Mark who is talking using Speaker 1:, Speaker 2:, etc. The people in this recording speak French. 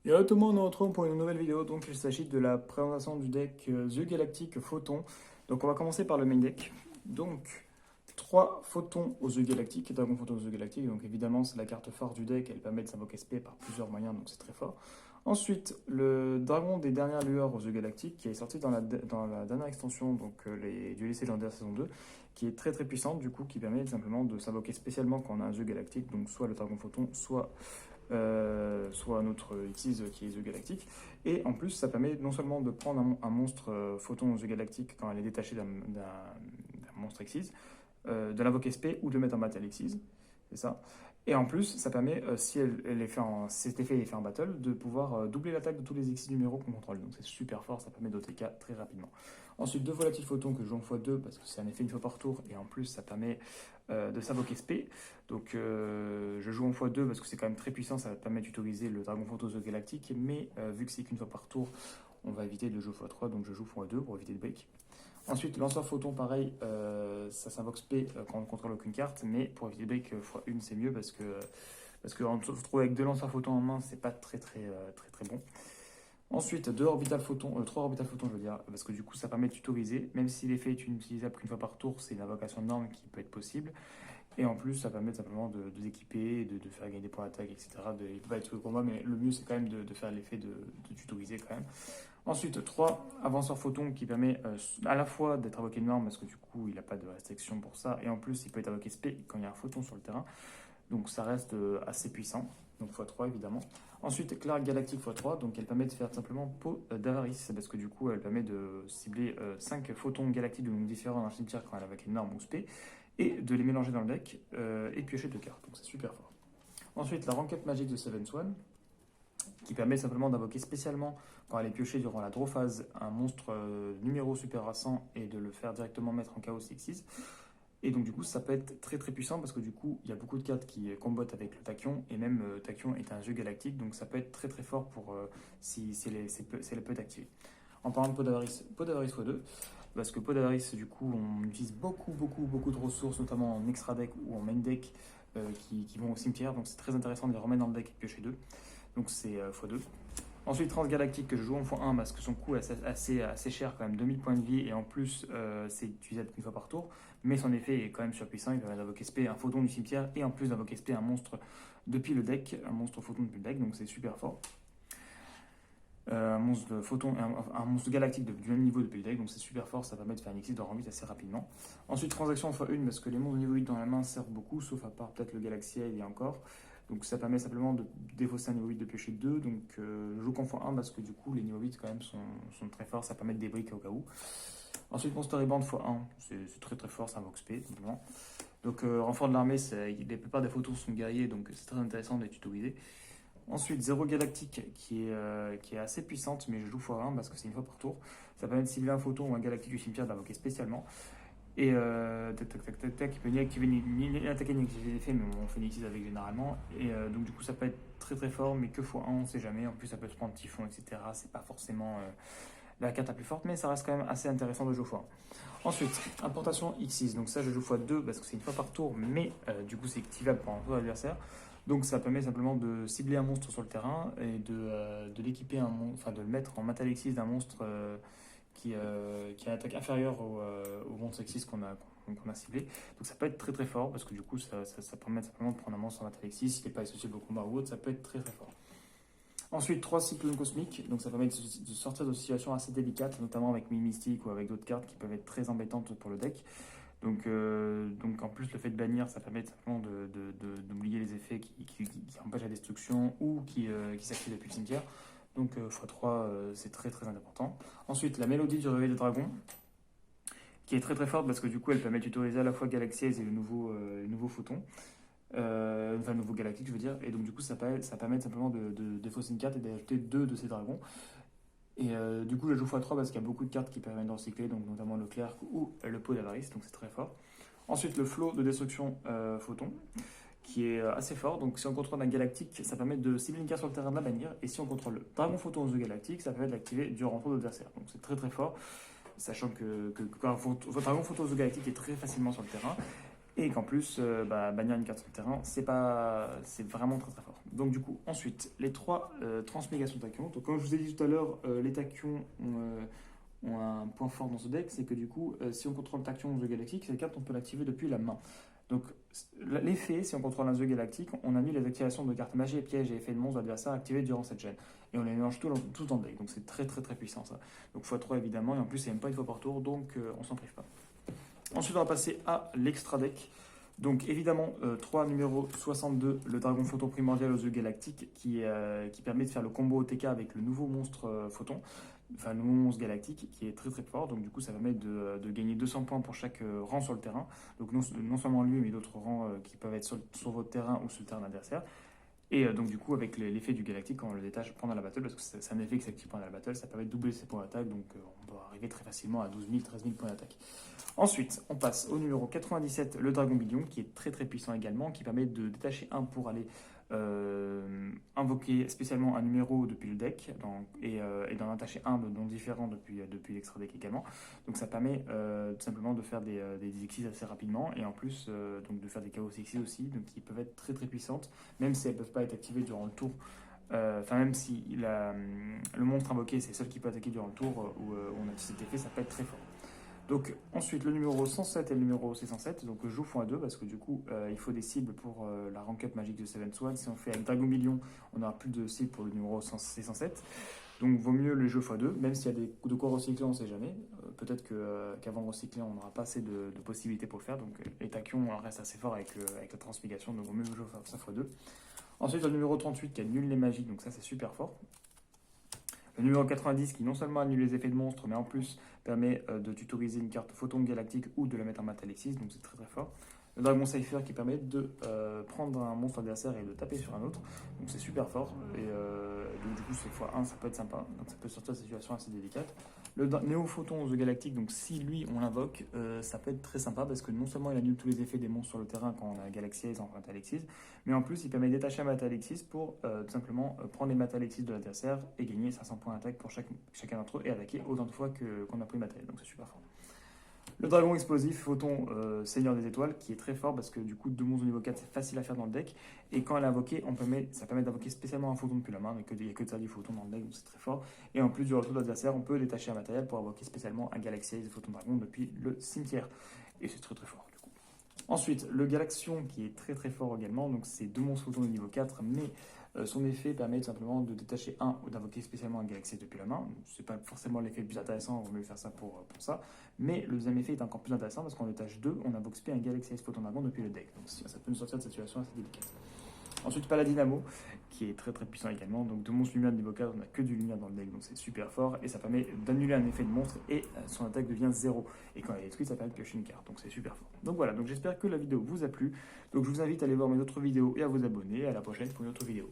Speaker 1: Yo tout le monde, on se retrouve pour une nouvelle vidéo. Donc il s'agit de la présentation du deck The Galactic Photon. Donc on va commencer par le main deck. Donc 3 photons aux The Galactic, Dragon Photon aux The Galactic. Donc évidemment c'est la carte forte du deck, elle permet de s'invoquer SP par plusieurs moyens, donc c'est très fort. Ensuite, le Dragon des dernières lueurs aux The Galactic qui est sorti dans la dernière extension, donc les Dueliste légendaire saison 2, qui est très très puissante du coup, qui permet simplement de s'invoquer spécialement quand on a un The Galactic, donc soit le Dragon Photon, soit un autre Xyz qui est The Galactic. Et en plus, ça permet non seulement de prendre un monstre photon The Galactic quand elle est détachée d'un monstre Xyz, de l'invoquer SP ou de le mettre en battle Xyz, c'est ça. Et en plus, ça permet, si cet effet est fait en battle, de pouvoir doubler l'attaque de tous les Xyz numéros qu'on contrôle. Donc c'est super fort, ça permet d'OTK très rapidement. Ensuite, 2 volatiles photons que je joue en x2 parce que c'est un effet une fois par tour et en plus ça permet de s'invoquer SP. Donc je joue en x2 parce que c'est quand même très puissant, ça va permettre d'utiliser le Dragon Photon The Galactic, mais vu que c'est qu'une fois par tour, on va éviter de jouer x3, donc je joue x2 pour éviter de break. Ensuite, lanceur photon, pareil, ça s'invoque SP quand on ne contrôle aucune carte, mais pour éviter de break x1 c'est mieux parce que on se retrouve avec 2 lanceurs photons en main, c'est pas très bon. Ensuite, 3 orbital photons, je veux dire, parce que du coup, ça permet de tutoriser. Même si l'effet est inutilisable qu'une fois par tour, c'est une invocation de norme qui peut être possible. Et en plus, ça permet simplement de l'équiper, de faire gagner des points d'attaque, etc. Il peut pas être au combat, mais le mieux, c'est quand même de faire l'effet de tutoriser quand même. Ensuite, 3 avanceurs photons qui permet à la fois d'être invoqué de norme, parce que du coup, il n'a pas de restriction pour ça. Et en plus, il peut être invoqué SP quand il y a un photon sur le terrain. Donc ça reste assez puissant, donc x3 évidemment. Ensuite, Clark Galactic x3, donc elle permet de faire simplement peau d'avarice, parce que du coup elle permet de cibler 5 photons galactiques de noms différents dans un cimetière quand elle est avec une norme ou spé, et de les mélanger dans le deck et piocher 2 cartes, donc c'est super fort. Ensuite, la Ranked Magic de Seven Swan, qui permet simplement d'invoquer spécialement quand elle est piochée durant la draw phase un monstre numéro supérieur à 100 et de le faire directement mettre en chaos X6. Et donc du coup ça peut être très très puissant parce que du coup il y a beaucoup de cartes qui combattent avec le Tachyon et même Tachyon est un jeu galactique donc ça peut être très très fort pour si elle peut être activée. En parlant de Pot d'Avarice x2, parce que Pot d'Avarice du coup on utilise beaucoup de ressources notamment en extra deck ou en main deck qui vont au cimetière donc c'est très intéressant de les remettre dans le deck et piocher 2 donc c'est x2. Ensuite, Transgalactique que je joue en x1 parce que son coût est assez cher, quand même 2000 points de vie et en plus c'est utilisable une fois par tour. Mais son effet est quand même surpuissant, il permet d'invoquer SP un photon du cimetière et en plus d'invoquer SP un monstre depuis le deck, un monstre photon depuis le deck, donc c'est super fort. Un monstre photon, un monstre galactique du même niveau depuis le deck, donc c'est super fort, ça permet de faire un exit de rang 8 assez rapidement. Ensuite, transaction x1 parce que les monstres de niveau 8 dans la main servent beaucoup, sauf à part peut-être le Galaxiel et encore. Donc ça permet simplement de défausser un niveau 8 de piocher 2. Donc je joue qu'en x1 parce que du coup les niveaux 8 quand même sont très forts, ça permet de débriquer au cas où. Ensuite Monster Rebound x1, c'est très très fort, c'est un Vox P simplement. Donc renfort de l'armée, la plupart des photos sont guerriers, donc c'est très intéressant d'être tutorisé. Ensuite, Zéro Galactique qui est assez puissante, mais je joue x1 parce que c'est une fois par tour. Ça permet de cibler un photon ou un galactique du cimetière d'invoquer spécialement. Et il peut ni activer ni attaquer ni activer les effets, mais on fait Nixis avec généralement. Et donc du coup ça peut être très très fort, mais que x1, on sait jamais. En plus ça peut se prendre typhon, etc. C'est pas forcément la carte la plus forte, mais ça reste quand même assez intéressant de jouer x1. Ensuite, importation X6, donc ça je joue x2 parce que c'est une fois par tour, mais du coup c'est activable pour un tour adversaire. Donc ça permet simplement de cibler un monstre sur le terrain et de l'équiper, enfin de le mettre en Matalexis d'un monstre qui a une attaque inférieure au monstre X6 qu'on a ciblé. Donc ça peut être très très fort parce que du coup ça permet simplement de prendre un monstre en Matalexis, s'il n'est pas associé au combat ou autre, ça peut être très très fort. Ensuite, 3 cyclones cosmiques, donc ça permet de sortir de situations assez délicates, notamment avec Mystique ou avec d'autres cartes qui peuvent être très embêtantes pour le deck. Donc en plus, le fait de bannir, ça permet simplement d'oublier les effets qui empêchent la destruction ou qui s'activent depuis le cimetière. Donc x3, c'est très très important. Ensuite, la mélodie du réveil des dragons, qui est très très forte parce que du coup, elle permet d'autoriser à la fois Galaxies et le nouveau photon. Enfin, le nouveau galactique, je veux dire. Et donc, du coup, ça permet simplement de défausser une carte et d'ajouter 2 de ces dragons. Et du coup, je joue x3 parce qu'il y a beaucoup de cartes qui permettent de recycler, donc notamment le clerc ou le pot d'avarice, donc c'est très fort. Ensuite, le flot de destruction photon, qui est assez fort. Donc, si on contrôle un galactique, ça permet de cibler une carte sur le terrain de la bannir. Et si on contrôle le dragon photon de galactique, ça permet de l'activer durant tour d'adversaire. Donc, c'est très très fort, sachant que votre dragon photon de galactique est très facilement sur le terrain. et qu'en plus, bannir une carte sur le terrain, c'est vraiment très très fort. Donc du coup, ensuite, les trois transmégations tachyons. Donc comme je vous ai dit tout à l'heure, les tachyons ont un point fort dans ce deck, c'est que du coup, si on contrôle tachyon ou The Galactic, cette carte, on peut l'activer depuis la main. Donc l'effet, si on contrôle un The Galactic, on annule les activations de cartes magie, pièges et effets de monstres de l'adversaire activés durant cette chaîne. Et on les mélange tous dans le deck, donc c'est très très très puissant ça. Donc x3 évidemment, et en plus c'est même pas une fois par tour, donc on s'en prive pas. Ensuite, on va passer à l'extra deck. Donc évidemment, 3 numéro 62, le dragon photon primordial aux yeux galactiques qui permet de faire le combo OTK avec le nouveau monstre photon, enfin le nouveau monstre galactique qui est très très fort. Donc du coup, ça permet de gagner 200 points pour chaque rang sur le terrain. Donc non seulement lui, mais d'autres rangs qui peuvent être sur votre terrain ou sur le terrain adversaire. Et donc du coup, avec l'effet du galactique, quand on le détache pendant la battle, parce que c'est un effet qui s'active pendant la battle, ça permet de doubler ses points d'attaque, donc on peut arriver très facilement à 12 000, 13 000 points d'attaque. Ensuite, on passe au numéro 97, le Dragon Million, qui est très très puissant également, qui permet de détacher un pour aller invoquer spécialement un numéro depuis le deck et d'en attacher un de noms différents depuis l'extra deck également. Donc ça permet tout simplement de faire des exis assez rapidement et en plus donc de faire des chaos exis aussi, donc qui peuvent être très très puissantes, même si elles ne peuvent pas être activées durant le tour. Enfin, même si le monstre invoqué c'est seul qui peut attaquer durant le tour où on a cet effet, ça peut être très fort. Donc ensuite le numéro 107 et le numéro C107, donc je joue x2 parce que du coup il faut des cibles pour la rank up magique de Seven Swan. Si on fait avec Dragon Million, on n'aura plus de cibles pour le numéro C107. Donc vaut mieux les jeux x2, même s'il y a de quoi recycler, on ne sait jamais. Peut-être qu'avant de recycler, on n'aura pas assez de possibilités pour le faire. Donc les tachyons restent assez forts avec la transmigration, donc vaut mieux jouer ça x2. Ensuite le numéro 38 qui annule les magies, donc ça c'est super fort. Le numéro 90 qui non seulement annule les effets de monstre, mais en plus permet de tutoriser une carte photon galactique ou de la mettre en mat Alexis, donc c'est très très fort. Le Dragon Cypher qui permet de prendre un monstre adversaire et de taper sur un autre, donc c'est super fort. Et donc du coup c'est x1, ça peut être sympa, donc ça peut sortir de situations assez délicates. Le Néo Photon The Galactic, donc si lui on l'invoque, ça peut être très sympa parce que non seulement il annule tous les effets des monstres sur le terrain quand on a Galaxy en Mat Alexis, mais en plus il permet de détacher un Mat Alexis pour tout simplement prendre les Mat Alexis de l'adversaire et gagner 500 points d'attaque pour chacun d'entre eux et attaquer autant de fois qu'on a pris le matériel, donc c'est super fort. Le Dragon Explosif, Photon Seigneur des Étoiles, qui est très fort parce que du coup, 2 monstres au niveau 4, c'est facile à faire dans le deck. Et quand elle est invoquée, ça permet d'invoquer spécialement un photon depuis la main, mais il n'y a que ça du photon dans le deck, donc c'est très fort. Et en plus du retour de l'adversaire, on peut détacher un matériel pour invoquer spécialement un Galaxy Ace de Photon Dragon depuis le cimetière. Et c'est très très fort du coup. Ensuite, le Galaxion qui est très très fort également, donc c'est 2 monstres photons de niveau 4, mais son effet permet tout simplement de détacher un ou d'invoquer spécialement un Galaxy depuis la main. C'est pas forcément l'effet le plus intéressant, on va mieux faire ça pour ça. Mais le deuxième effet est encore plus intéressant parce qu'en détache 2, on invoque un Galaxy Photon Dragon depuis le deck. Donc ça peut nous sortir de cette situation assez délicate. Ensuite, Paladinamo, qui est très très puissant également. Donc, de monstres lumière de niveau 4, on n'a que du lumière dans le deck, donc c'est super fort. Et ça permet d'annuler un effet de monstre et son attaque devient 0. Et quand elle est détruite, ça permet de piocher une carte, donc c'est super fort. Donc voilà, donc j'espère que la vidéo vous a plu. Donc je vous invite à aller voir mes autres vidéos et à vous abonner. À la prochaine pour une autre vidéo.